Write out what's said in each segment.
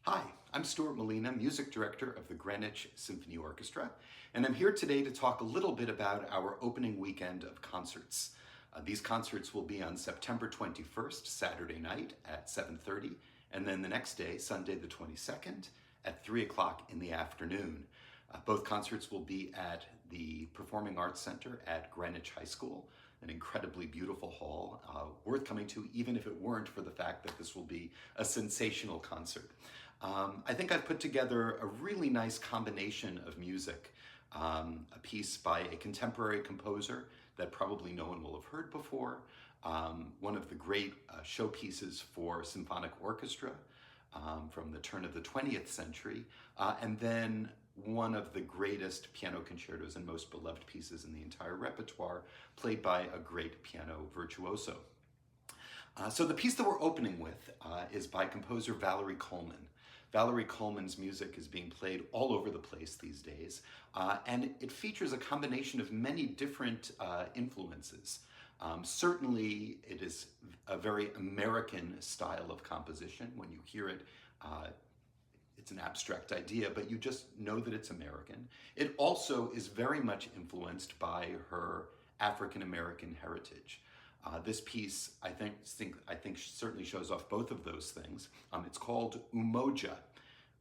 Hi, I'm Stuart Malina, Music Director of the Greenwich Symphony Orchestra, and I'm here today to talk a little bit about our opening weekend of concerts. These concerts will be on September 21st, Saturday night at 7:30, and then the next day, Sunday the 22nd, at 3 o'clock in the afternoon. Both concerts will be at the Performing Arts Center at Greenwich High School, an incredibly beautiful hall, worth coming to even if it weren't for the fact that this will be a sensational concert. I think I've put together a really nice combination of music, a piece by a contemporary composer that probably no one will have heard before, one of the great showpieces for symphonic orchestra from the turn of the 20th century, and then one of the greatest piano concertos and most beloved pieces in the entire repertoire, played by a great piano virtuoso. So the piece that we're opening with is by composer Valerie Coleman. Valerie Coleman's music is being played all over the place these days, and it features a combination of many different influences. Certainly, it is a very American style of composition. When you hear it, it's an abstract idea, but you just know that it's American. It also is very much influenced by her African-American heritage. This piece, I think certainly shows off both of those things. It's called Umoja.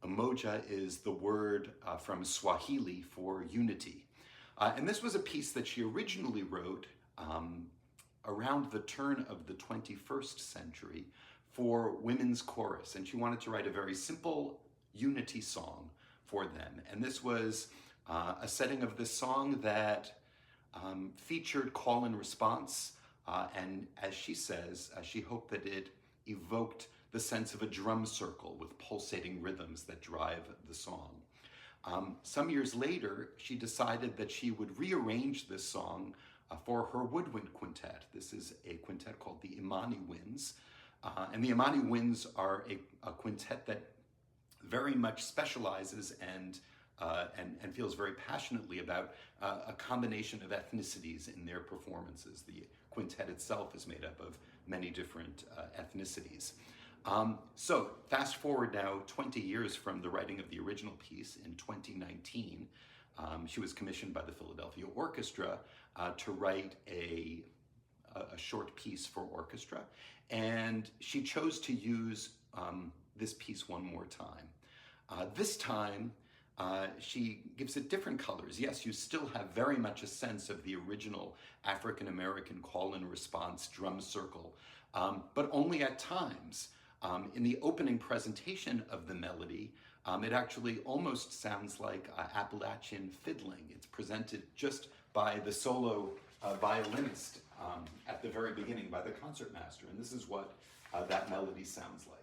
Umoja is the word from Swahili for unity. And this was a piece that she originally wrote around the turn of the 21st century for women's chorus. And she wanted to write a very simple unity song for them. And this was a setting of this song that featured call and response. And as she says, she hoped that it evoked the sense of a drum circle with pulsating rhythms that drive the song. Some years later, she decided that she would rearrange this song for her woodwind quintet. This is a quintet called the Imani Winds. And the Imani Winds are a quintet that very much specializes and feels very passionately about a combination of ethnicities in their performances. The quintet itself is made up of many different ethnicities. So fast forward now 20 years from the writing of the original piece in 2019, she was commissioned by the Philadelphia Orchestra to write a short piece for orchestra, and she chose to use this piece one more time. This time, she gives it different colors. Yes, you still have very much a sense of the original African-American call and response drum circle, but only at times. In the opening presentation of the melody, it actually almost sounds like Appalachian fiddling. It's presented just by the solo violinist at the very beginning, by the concertmaster, and this is what that melody sounds like.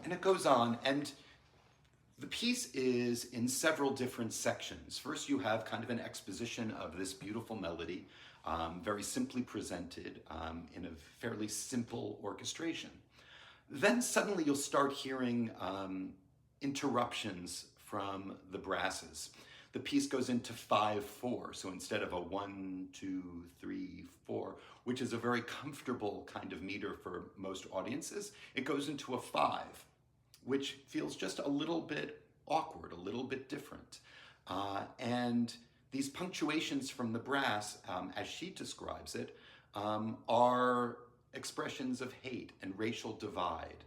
And it goes on, and the piece is in several different sections. First, you have kind of an exposition of this beautiful melody, very simply presented in a fairly simple orchestration. Then suddenly you'll start hearing interruptions from the brasses. The piece goes into 5/4, so instead of a 1, 2, 3, 4, which is a very comfortable kind of meter for most audiences, it goes into a 5, which feels just a little bit awkward, a little bit different. And these punctuations from the brass, as she describes it, are expressions of hate and racial divide.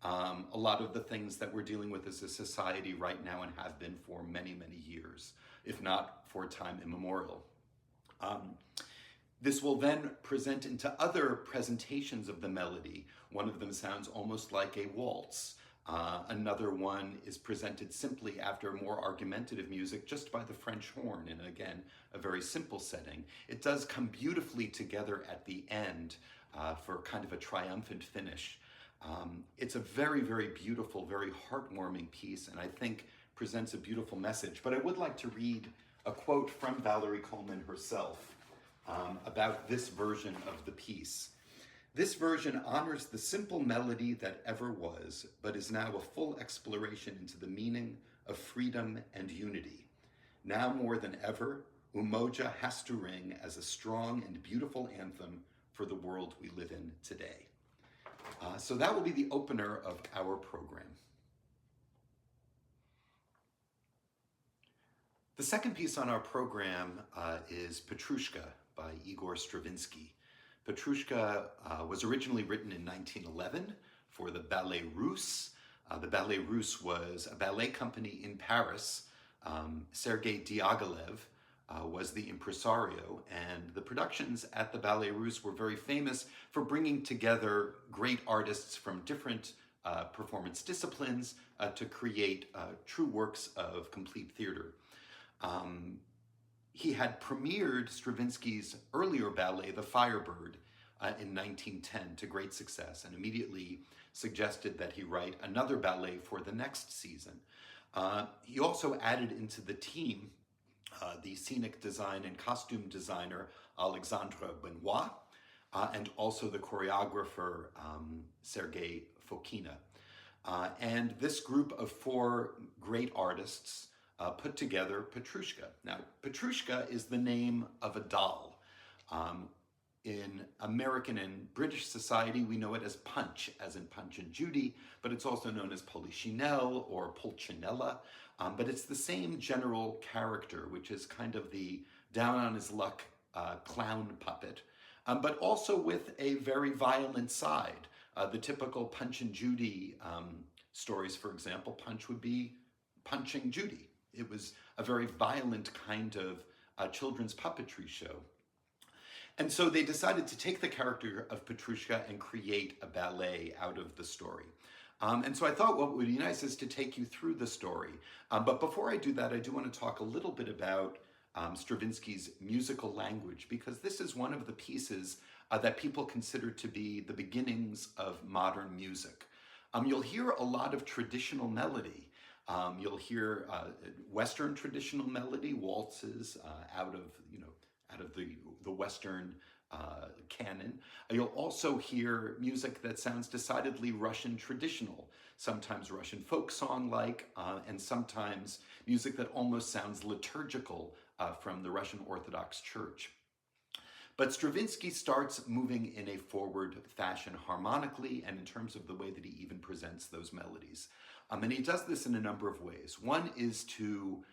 A lot of the things that we're dealing with as a society right now and have been for many, many years, if not for time immemorial. This will then present into other presentations of the melody. One of them sounds almost like a waltz. Another one is presented simply after more argumentative music just by the French horn, and again, a very simple setting. It does come beautifully together at the end for kind of a triumphant finish. It's a very, very beautiful, very heartwarming piece, and I think presents a beautiful message. But I would like to read a quote from Valerie Coleman herself about this version of the piece. This version honors the simple melody that ever was, but is now a full exploration into the meaning of freedom and unity. Now more than ever, Umoja has to ring as a strong and beautiful anthem for the world we live in today. So that will be the opener of our program. The second piece on our program is Petrushka by Igor Stravinsky. Petrushka was originally written in 1911 for the Ballet Russe. The Ballet Russe was a ballet company in Paris. Sergei Diaghilev was the impresario, and the productions at the Ballet Russe were very famous for bringing together great artists from different performance disciplines to create true works of complete theater. He had premiered Stravinsky's earlier ballet, The Firebird, in 1910 to great success, and immediately suggested that he write another ballet for the next season. He also added into the team the scenic design and costume designer Alexandre Benoit, and also the choreographer Sergei Fokina. And this group of four great artists put together Petrushka. Now, Petrushka is the name of a doll. In American and British society, we know it as Punch, as in Punch and Judy, but it's also known as Polichinelle or Pulcinella. But it's the same general character, which is kind of the down-on-his-luck clown puppet, but also with a very violent side. The typical Punch and Judy stories, for example, Punch would be punching Judy. It was a very violent kind of children's puppetry show. And so they decided to take the character of Petrushka and create a ballet out of the story. And so I thought what would be nice is to take you through the story. But before I do that, I do want to talk a little bit about Stravinsky's musical language, because this is one of the pieces that people consider to be the beginnings of modern music. You'll hear a lot of traditional melody. You'll hear Western traditional melody, waltzes out of the Western canon. You'll also hear music that sounds decidedly Russian traditional, sometimes Russian folk song-like, and sometimes music that almost sounds liturgical from the Russian Orthodox Church. But Stravinsky starts moving in a forward fashion harmonically and in terms of the way that he even presents those melodies. And he does this in a number of ways. One is to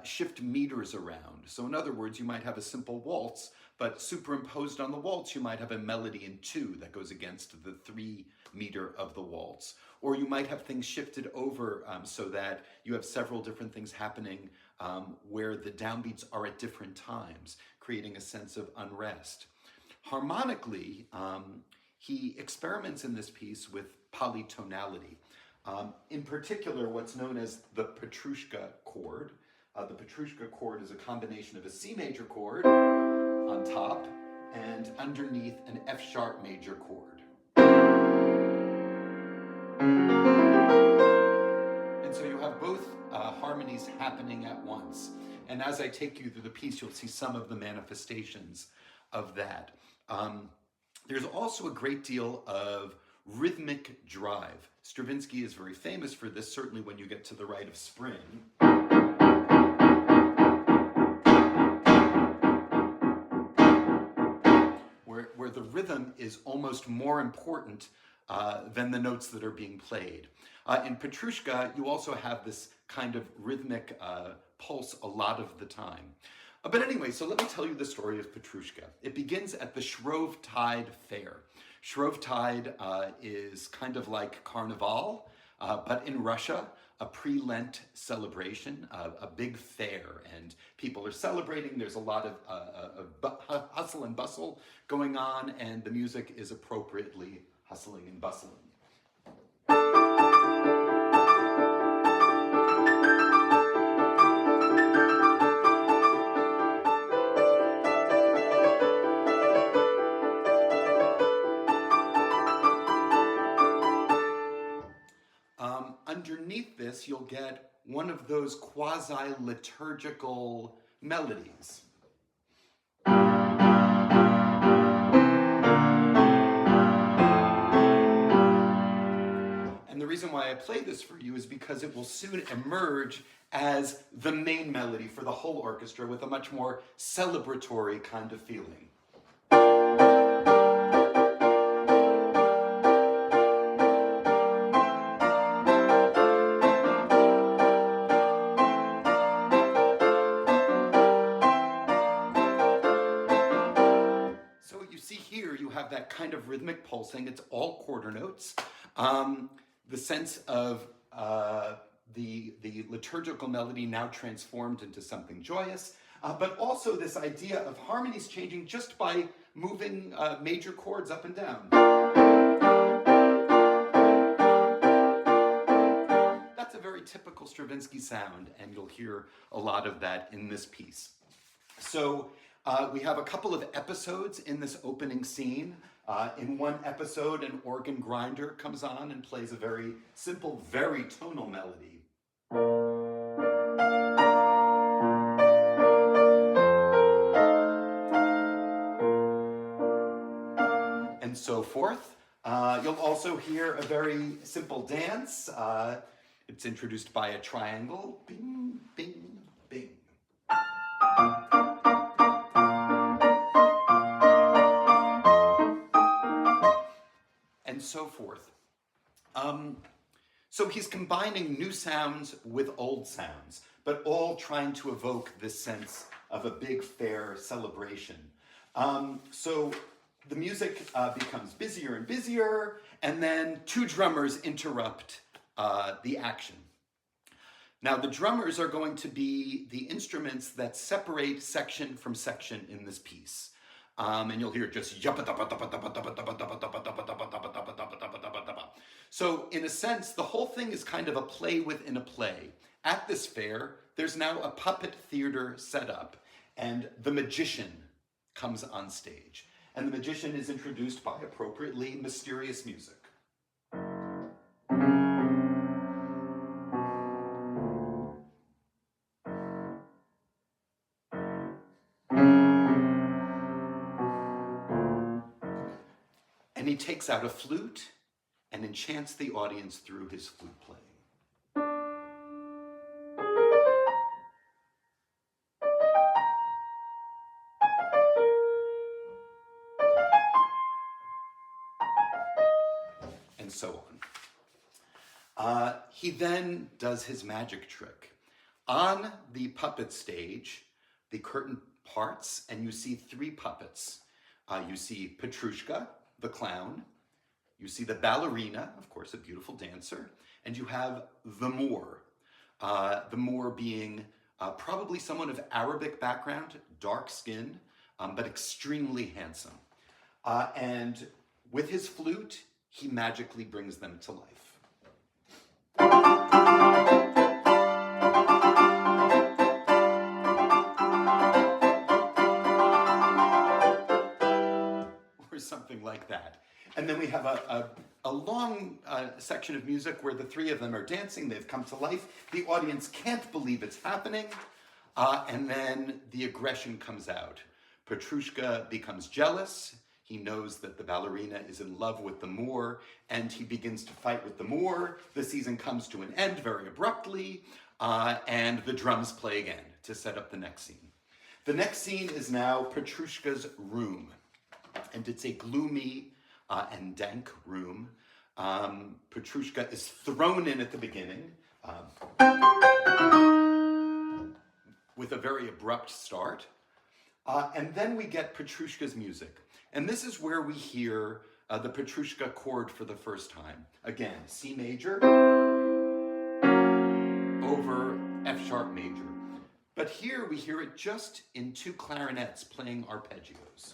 shift meters around. So in other words, you might have a simple waltz, but superimposed on the waltz, you might have a melody in 2 that goes against the 3 meter of the waltz. Or you might have things shifted over so that you have several different things happening where the downbeats are at different times, creating a sense of unrest. Harmonically, he experiments in this piece with polytonality. In particular, what's known as the Petrushka chord. The Petrushka chord is a combination of a C major chord on top and underneath an F sharp major chord. And so you have both harmonies happening at once. And as I take you through the piece, you'll see some of the manifestations of that. There's also a great deal of rhythmic drive. Stravinsky is very famous for this, certainly when you get to the Rite of Spring. Where the rhythm is almost more important than the notes that are being played. In Petrushka, you also have this kind of rhythmic pulse a lot of the time. But anyway, so let me tell you the story of Petrushka. It begins at the Shrovetide Fair. Shrovetide is kind of like Carnival, but in Russia, a pre-Lent celebration, a big fair, and people are celebrating. There's a lot of hustle and bustle going on, and the music is appropriately hustling and bustling. Underneath this, you'll get one of those quasi-liturgical melodies. I play this for you is because it will soon emerge as the main melody for the whole orchestra with a much more celebratory kind of feeling. So you see here, you have that kind of rhythmic pulsing. It's all quarter notes. The sense of the liturgical melody now transformed into something joyous, but also this idea of harmonies changing just by moving major chords up and down. That's a very typical Stravinsky sound, and you'll hear a lot of that in this piece. So we have a couple of episodes in this opening scene. In one episode, an organ grinder comes on and plays a very simple, very tonal melody. And so forth. You'll also hear a very simple dance. It's introduced by a triangle. Bing, bing, bing. And so forth. So he's combining new sounds with old sounds, but all trying to evoke this sense of a big, fair celebration. So the music becomes busier and busier, and then two drummers interrupt the action. Now, the drummers are going to be the instruments that separate section from section in this piece. And you'll hear just so in a sense, the whole thing is kind of a play within a play. At this fair, there's now a puppet theater set up, and the magician comes on stage. And the magician is introduced by appropriately mysterious music. And he takes out a flute and enchants the audience through his flute playing. And so on. He then does his magic trick. On the puppet stage, the curtain parts, and you see three puppets. You see Petrushka, the clown, you see the ballerina, of course, a beautiful dancer, and you have the Moor. The Moor being probably someone of Arabic background, dark skin, but extremely handsome. And with his flute, he magically brings them to life. Something like that. And then we have a long section of music where the three of them are dancing. They've come to life. The audience can't believe it's happening. And then the aggression comes out. Petrushka becomes jealous. He knows that the ballerina is in love with the Moor, and he begins to fight with the Moor. The season comes to an end very abruptly, and the drums play again to set up the next scene. The next scene is now Petrushka's room. And it's a gloomy and dank room. Petrushka is thrown in at the beginning with a very abrupt start. And then we get Petrushka's music. And this is where we hear the Petrushka chord for the first time. Again, C major over F sharp major. But here we hear it just in two clarinets playing arpeggios.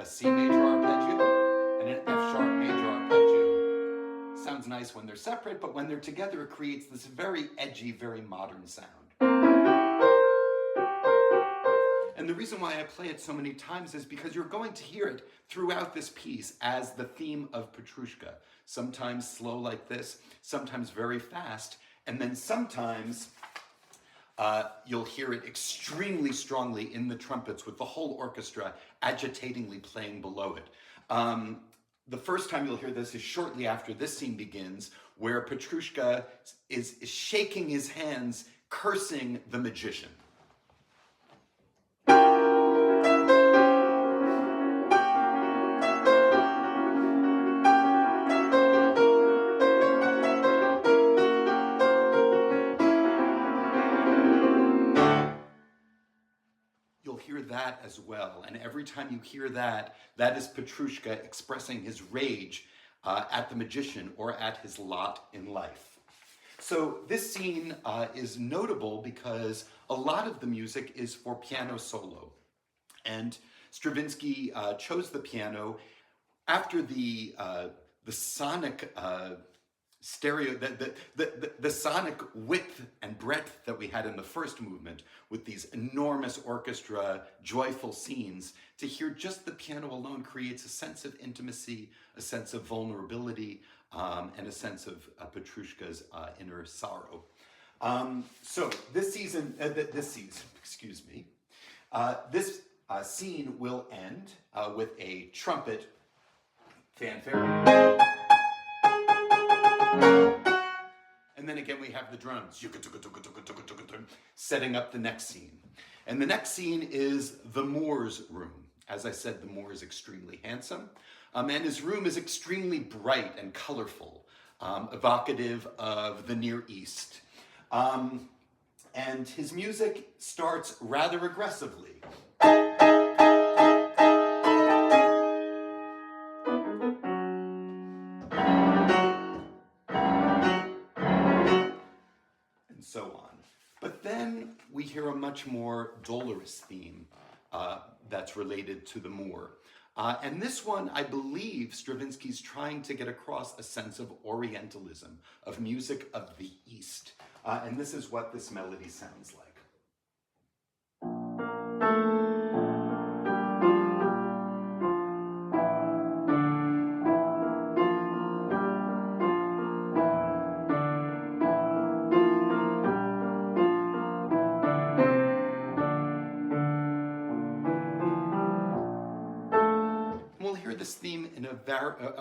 C major arpeggio and an F sharp major arpeggio. Sounds nice when they're separate, but when they're together, it creates this very edgy, very modern sound. And the reason why I play it so many times is because you're going to hear it throughout this piece as the theme of Petrushka. Sometimes slow like this, sometimes very fast, and then sometimes You'll hear it extremely strongly in the trumpets with the whole orchestra agitatingly playing below it. The first time you'll hear this is shortly after this scene begins, where Petrushka is shaking his hands, cursing the magician. Hear that as well, and every time you hear that, that is Petrushka expressing his rage at the magician or at his lot in life. So this scene is notable because a lot of the music is for piano solo, and Stravinsky chose the piano after the sonic the sonic width and breadth that we had in the first movement with these enormous orchestra, joyful scenes. To hear just the piano alone creates a sense of intimacy, a sense of vulnerability, and a sense of Petrushka's inner sorrow. So this scene will end with a trumpet fanfare. And then again we have the drums, setting up the next scene. And the next scene is the Moor's room. As I said, the Moor is extremely handsome, and his room is extremely bright and colorful, evocative of the Near East. And his music starts rather aggressively. So on. But then we hear a much more dolorous theme that's related to the Moor. And this one, I believe, Stravinsky's trying to get across a sense of Orientalism, of music of the East. And this is what this melody sounds like. Theme in a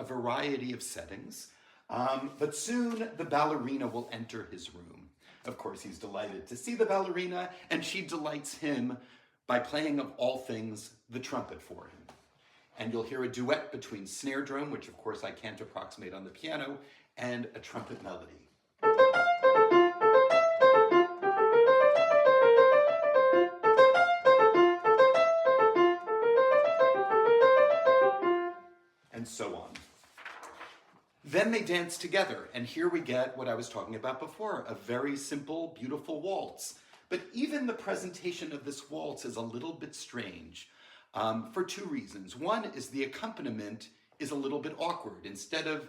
variety of settings, but soon the ballerina will enter his room. Of course, he's delighted to see the ballerina, and she delights him by playing, of all things, the trumpet for him. And you'll hear a duet between snare drum, which of course I can't approximate on the piano, and a trumpet melody. And so on. Then they dance together, and here we get what I was talking about before, a very simple, beautiful waltz. But even the presentation of this waltz is a little bit strange for two reasons. One is the accompaniment is a little bit awkward. Instead of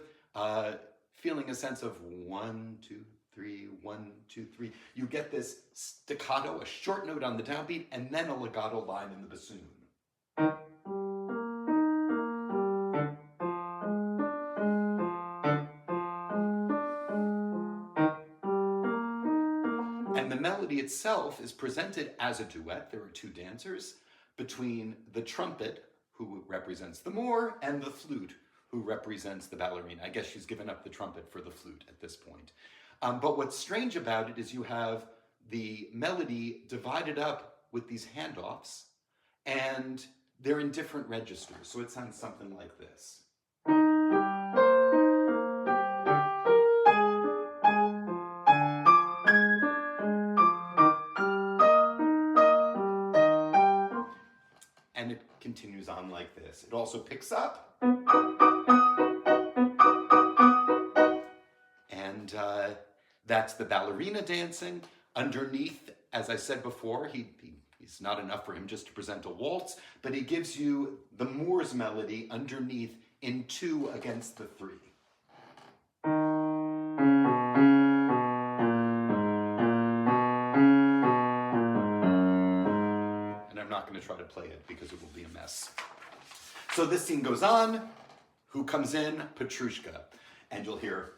feeling a sense of 1, 2, 3, 1, 2, 3, you get this staccato, a short note on the downbeat, and then a legato line in the bassoon. And the melody itself is presented as a duet. There are two dancers between the trumpet, who represents the Moor, and the flute, who represents the ballerina. I guess she's given up the trumpet for the flute at this point. But what's strange about it is you have the melody divided up with these handoffs, and they're in different registers. So it sounds something like this. And it continues on like this. It also picks up. And that's the ballerina dancing. Underneath, as I said before, it's not enough for him just to present a waltz, but he gives you the Moor's melody underneath in 2 against the 3. I'm not going to try to play it because it will be a mess. So this scene goes on. Who comes in? Petrushka. And you'll hear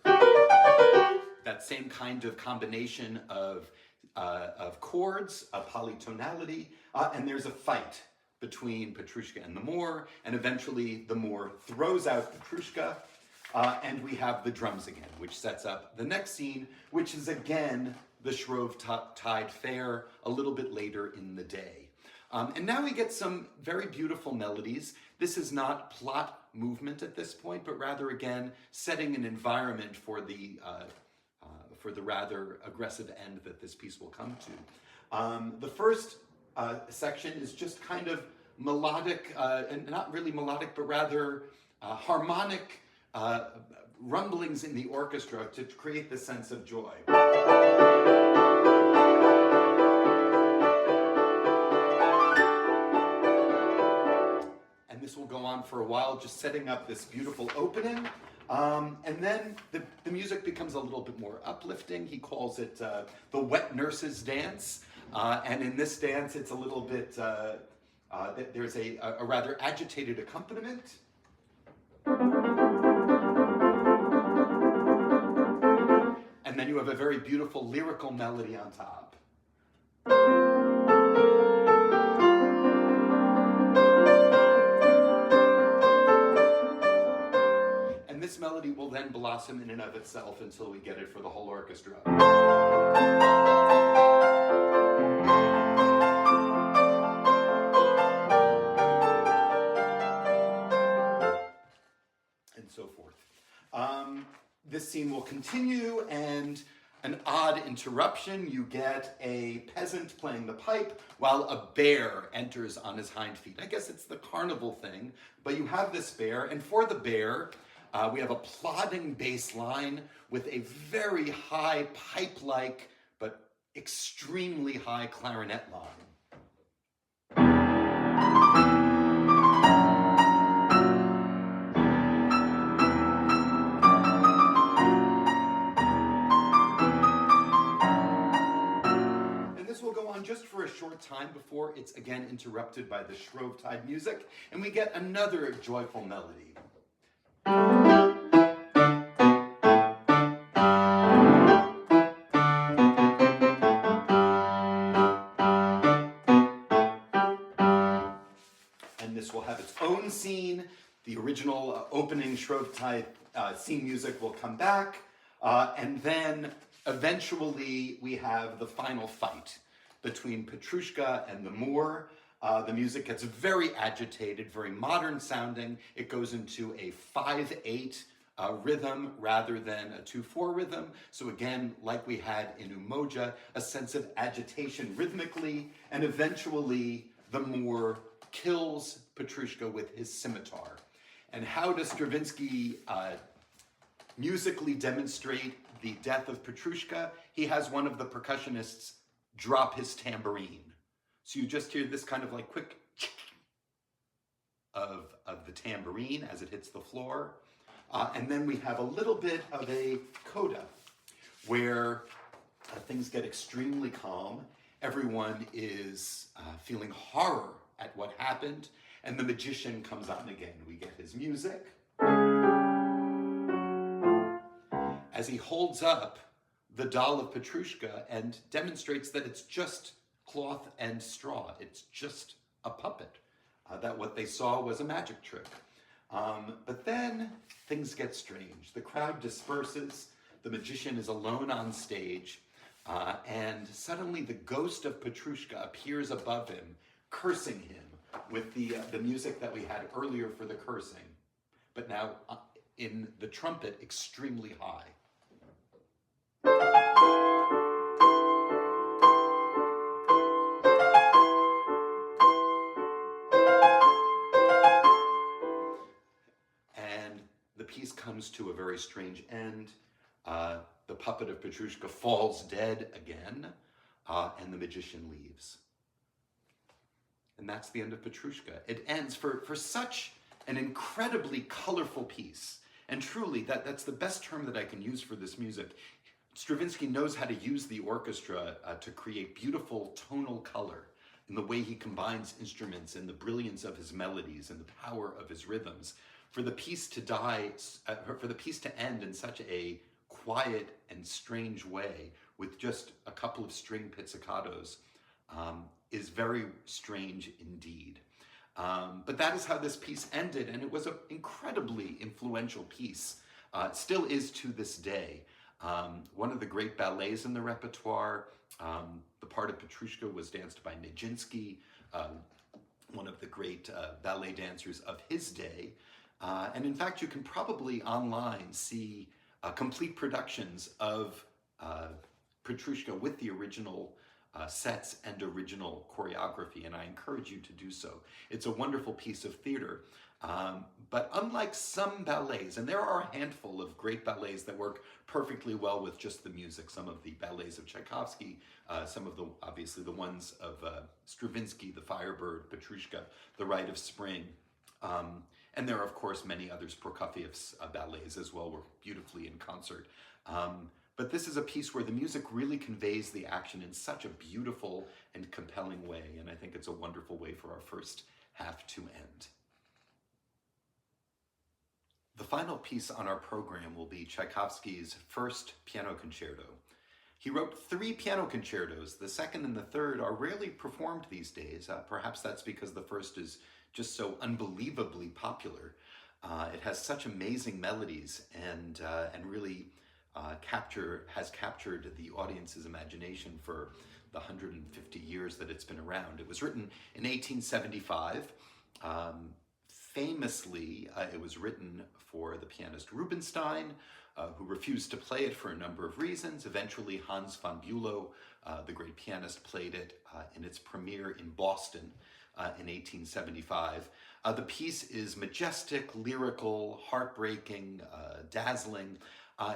that same kind of combination of of chords, a polytonality, and there's a fight between Petrushka and the Moor, and eventually the Moor throws out Petrushka, and we have the drums again, which sets up the next scene, which is again the Shrovetide Fair a little bit later in the day. And now we get some very beautiful melodies. This is not plot movement at this point, but rather, again, setting an environment for the rather aggressive end that this piece will come to. The first section is just kind of melodic, and not really melodic, but rather harmonic rumblings in the orchestra to create this sense of joy. And this will go on for a while, just setting up this beautiful opening. And then the music becomes a little bit more uplifting. He calls it the wet nurse's dance. And in this dance, it's a little bit, there's a rather agitated accompaniment. And then you have a very beautiful lyrical melody on top. And this melody will then blossom in and of itself until we get it for the whole orchestra. And so forth. This scene will continue, and an odd interruption. You get a peasant playing the pipe while a bear enters on his hind feet. I guess it's the carnival thing, but you have this bear, and for the bear, we have a plodding bass line with a very high pipe-like but extremely high clarinet line. Just for a short time before it's again interrupted by the Shrovetide music, and we get another joyful melody. And this will have its own scene. The original opening Shrovetide scene music will come back, and then eventually we have the final fight between Petrushka and the Moor. The music gets very agitated, very modern sounding. It goes into a 5/8 rhythm rather than a 2/4 rhythm. So again, like we had in Umoja, a sense of agitation rhythmically, and eventually the Moor kills Petrushka with his scimitar. And how does Stravinsky musically demonstrate the death of Petrushka? He has one of the percussionists drop his tambourine. So you just hear this kind of like quick of the tambourine as it hits the floor. And then we have a little bit of a coda where things get extremely calm. Everyone is feeling horror at what happened, and the magician comes on again. We get his music. As he holds up the doll of Petrushka and demonstrates that it's just cloth and straw. It's just a puppet. That what they saw was a magic trick. But then things get strange. The crowd disperses. The magician is alone on stage. And suddenly the ghost of Petrushka appears above him, cursing him with the music that we had earlier for the cursing, but now in the trumpet extremely high. And the piece comes to a very strange end. The puppet of Petrushka falls dead again, and the magician leaves. And that's the end of Petrushka. It ends for such an incredibly colorful piece. And truly, that's the best term that I can use for this music. Stravinsky knows how to use the orchestra to create beautiful tonal color in the way he combines instruments and the brilliance of his melodies and the power of his rhythms. For the piece to end in such a quiet and strange way with just a couple of string pizzicatos is very strange indeed. But that is how this piece ended, and it was an incredibly influential piece. It still is to this day. One of the great ballets in the repertoire. The part of Petrushka was danced by Nijinsky, one of the great ballet dancers of his day. And in fact, you can probably online see complete productions of Petrushka with the original sets and original choreography, and I encourage you to do so. It's a wonderful piece of theater. But unlike some ballets, and there are a handful of great ballets that work perfectly well with just the music, some of the ballets of Tchaikovsky, some of the, obviously the ones of Stravinsky, the Firebird, Petrushka, the Rite of Spring, and there are of course many others. Prokofiev's ballets as well work beautifully in concert. But this is a piece where the music really conveys the action in such a beautiful and compelling way, and I think it's a wonderful way for our first half to end. The final piece on our program will be Tchaikovsky's first piano concerto. He wrote 3 piano concertos. The second and the third are rarely performed these days. Perhaps that's because the first is just so unbelievably popular. It has such amazing melodies and really has captured the audience's imagination for the 150 years that it's been around. It was written in 1875. Famously, it was written for the pianist Rubinstein, who refused to play it for a number of reasons. Eventually, Hans von Bülow, the great pianist, played it in its premiere in Boston in 1875. The piece is majestic, lyrical, heartbreaking, dazzling.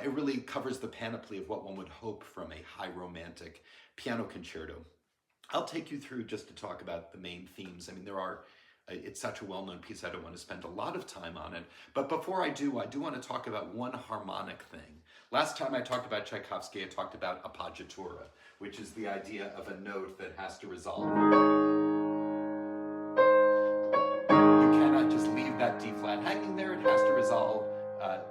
It really covers the panoply of what one would hope from a high romantic piano concerto. I'll take you through just to talk about the main themes. I mean, it's such a well-known piece, I don't want to spend a lot of time on it. But before I do want to talk about one harmonic thing. Last time I talked about Tchaikovsky, I talked about appoggiatura, which is the idea of a note that has to resolve. You cannot just leave that D flat hanging there, it has to resolve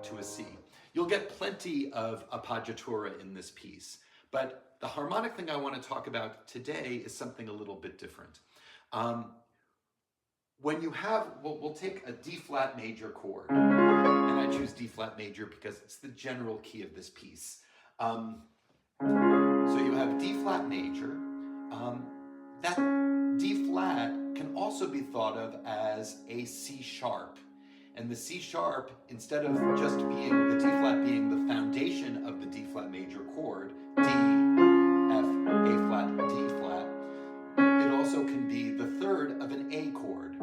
to a C. You'll get plenty of appoggiatura in this piece, but the harmonic thing I want to talk about today is something a little bit different. When you have, we'll take a D flat major chord, and I choose D flat major because it's the general key of this piece. So you have D flat major. That D flat can also be thought of as a C sharp. And the C sharp, instead of just being the D flat being the foundation of the D flat major chord, D, F, A flat, D flat, it also can be the third of an A chord.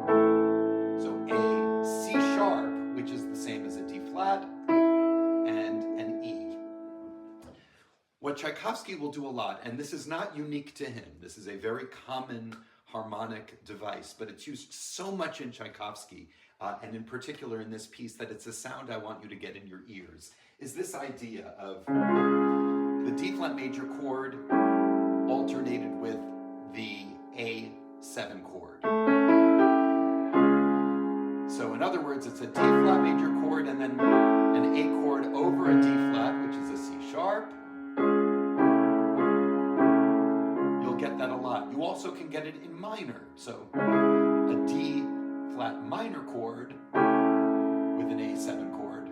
So a C sharp, which is the same as a D flat, and an E. What Tchaikovsky will do a lot, and this is not unique to him, this is a very common harmonic device, but it's used so much in Tchaikovsky, and in particular in this piece, that it's a sound I want you to get in your ears, is this idea of the D flat major chord alternated with the A7 chord. So in other words, it's a D flat major chord and then an A chord over a D flat, which is a C sharp. You'll get that a lot. You also can get it in minor. So a D flat minor chord with an A7 chord.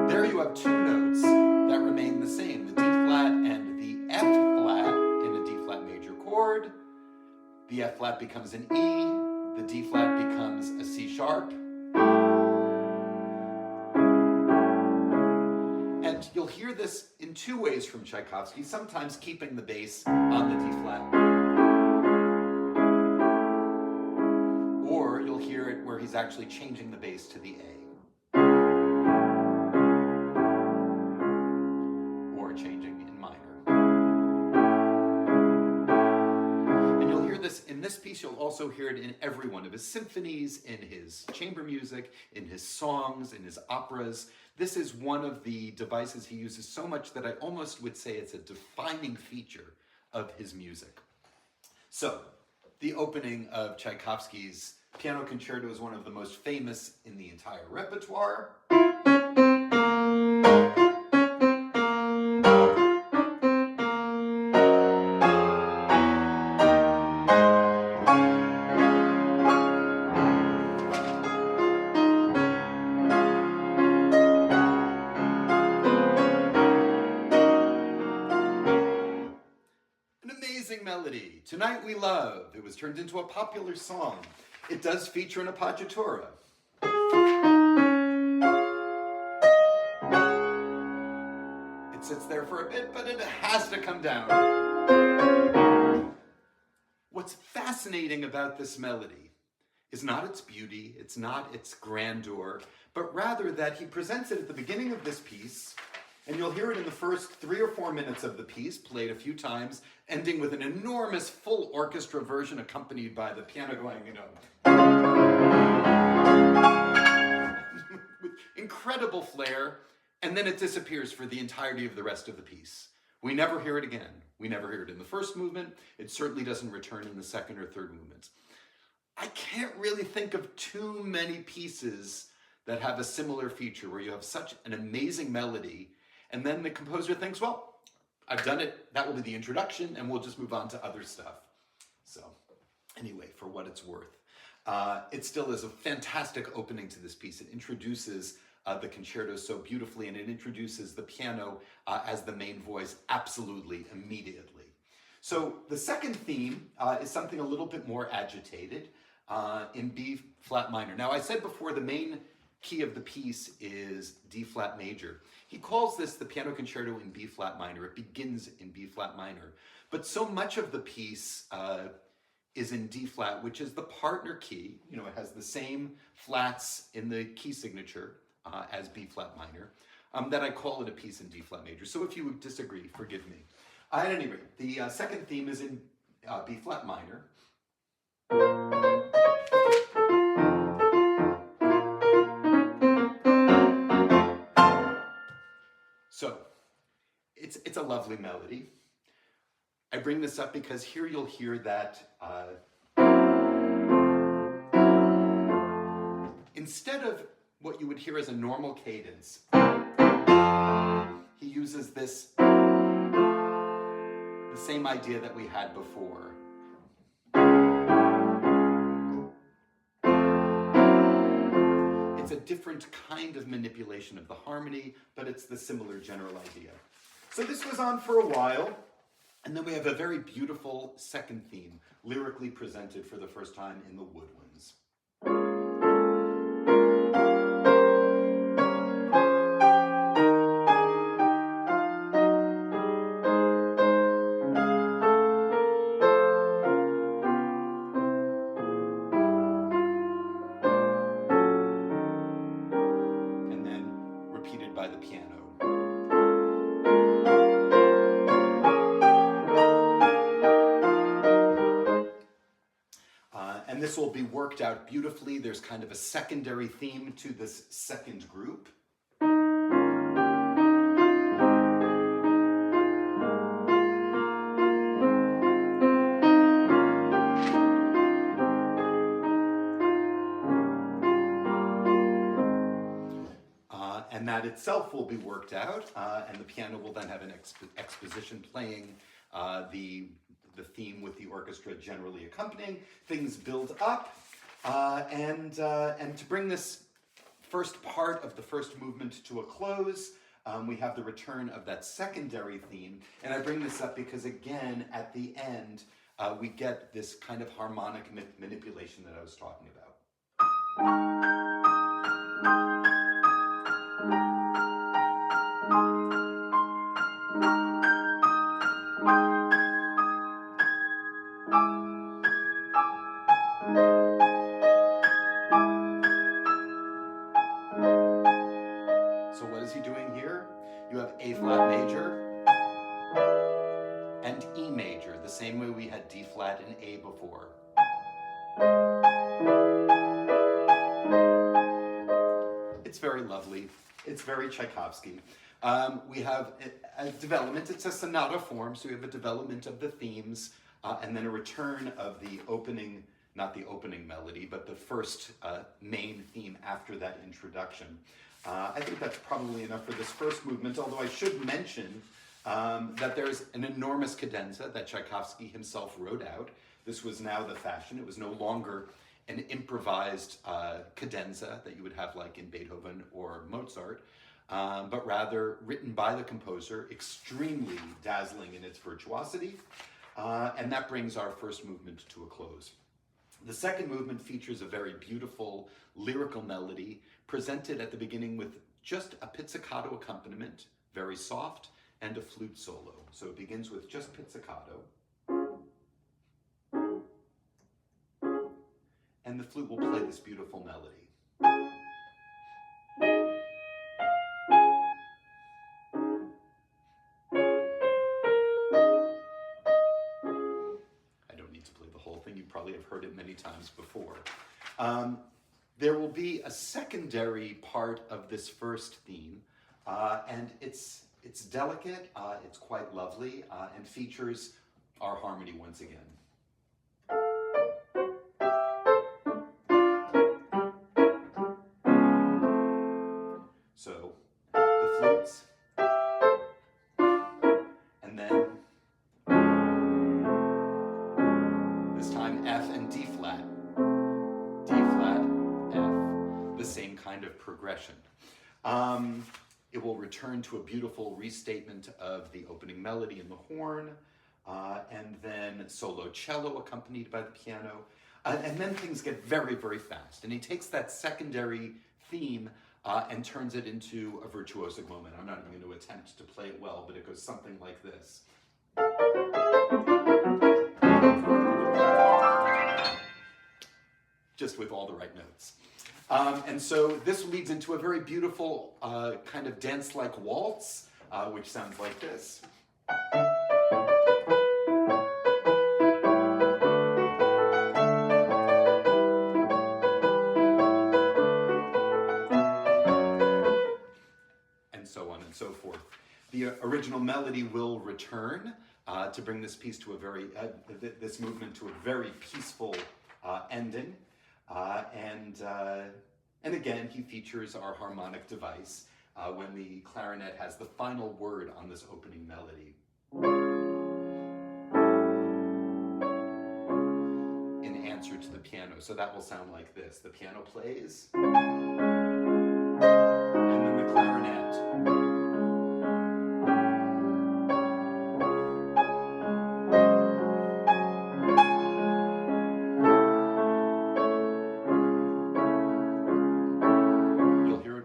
There you have 2 notes that remain the same, the D flat and the F flat in a D flat major chord. The F flat becomes an E, the D flat becomes a C sharp. And you'll hear this in 2 ways from Tchaikovsky, sometimes keeping the bass on the D flat. Or you'll hear it where he's actually changing the bass to the A. Or changing in minor. And you'll hear this in this piece, you'll also hear it in every one of his symphonies, in his chamber music, in his songs, in his operas. This is one of the devices he uses so much that I almost would say it's a defining feature of his music. So, the opening of Tchaikovsky's piano concerto is one of the most famous in the entire repertoire. amazing melody. Tonight We Love. It was turned into a popular song. It does feature an appoggiatura. It sits there for a bit, but it has to come down. What's fascinating about this melody is not its beauty, it's not its grandeur, but rather that he presents it at the beginning of this piece, and you'll hear it in the first 3 or 4 minutes of the piece, played a few times, ending with an enormous full orchestra version accompanied by the piano going, with incredible flair, and then it disappears for the entirety of the rest of the piece. We never hear it again. We never hear it in the first movement. It certainly doesn't return in the second or third movements. I can't really think of too many pieces that have a similar feature where you have such an amazing melody and then the composer thinks, well, I've done it. That will be the introduction and we'll just move on to other stuff. So anyway, for what it's worth, it still is a fantastic opening to this piece. It introduces the concerto so beautifully, and it introduces the piano as the main voice absolutely immediately. So the second theme is something a little bit more agitated in B flat minor. Now I said before the main key of the piece is D flat major. He calls this the piano concerto in B flat minor. It begins in B flat minor, but so much of the piece is in D flat, which is the partner key. You know, it has the same flats in the key signature as B flat minor, that I call it a piece in D flat major. So if you would disagree, forgive me. At any rate, the second theme is in B flat minor. So it's a lovely melody. I bring this up because here you'll hear that instead of what you would hear as a normal cadence, he uses this, the same idea that we had before. It's a different kind of manipulation of the harmony, but it's the similar general idea. So this goes on for a while, and then we have a very beautiful second theme, lyrically presented for the first time in the woodwinds. By the piano. And this will be worked out beautifully. There's kind of a secondary theme to this second group. And that itself will be worked out, and the piano will then have an exposition playing the theme with the orchestra generally accompanying. Things build up, and to bring this first part of the first movement to a close, we have the return of that secondary theme. And I bring this up because, again, at the end, we get this kind of harmonic manipulation that I was talking about. So what is he doing here? You have A flat major and E major, the same way we had D flat and A before. It's very lovely. It's very Tchaikovsky. We have a development. It's a sonata form, so we have a development of the themes, and then a return of the opening, not the opening melody, but the first main theme after that introduction. I think that's probably enough for this first movement, although I should mention that there's an enormous cadenza that Tchaikovsky himself wrote out. This was now the fashion. It was no longer an improvised cadenza that you would have like in Beethoven or Mozart, but rather written by the composer, extremely dazzling in its virtuosity. And that brings our first movement to a close. The second movement features a very beautiful lyrical melody presented at the beginning with just a pizzicato accompaniment, very soft, and a flute solo. So it begins with just pizzicato. And the flute will play this beautiful melody. I don't need to play the whole thing. You probably have heard it many times before. There will be a secondary part of this first theme, and it's delicate, it's quite lovely, and features our harmony once again. So, the flutes, and then this time F and D flat, F, the same kind of progression. It will return to a beautiful restatement of the opening melody in the horn, and then solo cello accompanied by the piano, and then things get very, very fast. And he takes that secondary theme and turns it into a virtuosic moment. I'm not even going to attempt to play it well, but it goes something like this. Just with all the right notes. And so this leads into a very beautiful kind of dance-like waltz, which sounds like this. And so on and so forth. The original melody will return to bring this piece to a very, this movement to a very peaceful ending. And again, he features our harmonic device when the clarinet has the final word on this opening melody. In answer to the piano. So that will sound like this. The piano plays, and then the clarinet.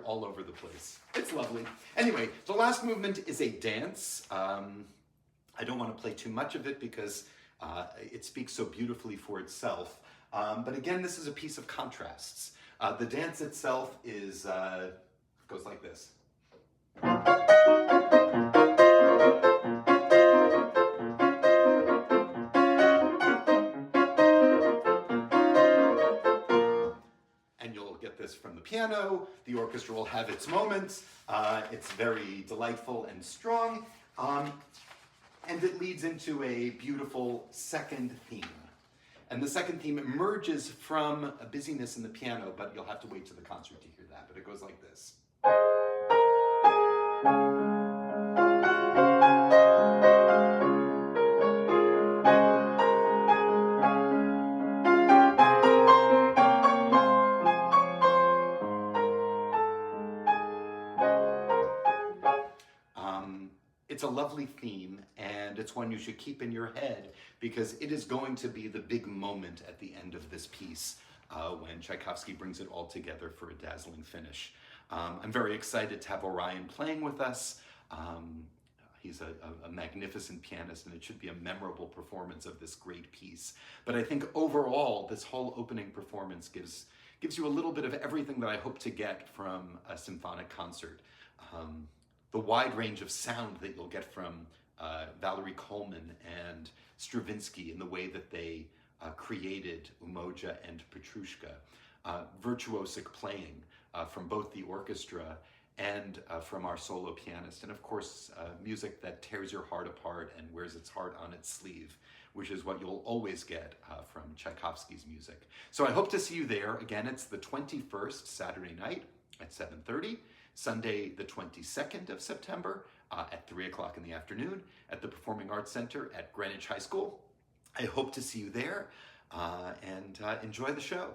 All over the place. It's lovely. Anyway, the last movement is a dance. I don't want to play too much of it because it speaks so beautifully for itself. But again, this is a piece of contrasts. The dance itself is goes like this. This from the piano. The orchestra will have its moments. It's very delightful and strong. And it leads into a beautiful second theme. And the second theme emerges from a busyness in the piano, but you'll have to wait to the concert to hear that. But it goes like this. It's a lovely theme, and it's one you should keep in your head because it is going to be the big moment at the end of this piece when Tchaikovsky brings it all together for a dazzling finish. I'm very excited to have Orion playing with us. He's a magnificent pianist, and it should be a memorable performance of this great piece. But I think overall, this whole opening performance gives you a little bit of everything that I hope to get from a symphonic concert. The wide range of sound that you'll get from Valerie, Coleman, and Stravinsky in the way that they created Umoja and Petrushka. Virtuosic playing from both the orchestra and from our solo pianist. And of course, music that tears your heart apart and wears its heart on its sleeve, which is what you'll always get from Tchaikovsky's music. So I hope to see you there. Again, it's the 21st, Saturday night at 7:30. Sunday, the 22nd of September at 3 o'clock in the afternoon at the Performing Arts Center at Greenwich High School. I hope to see you there and enjoy the show.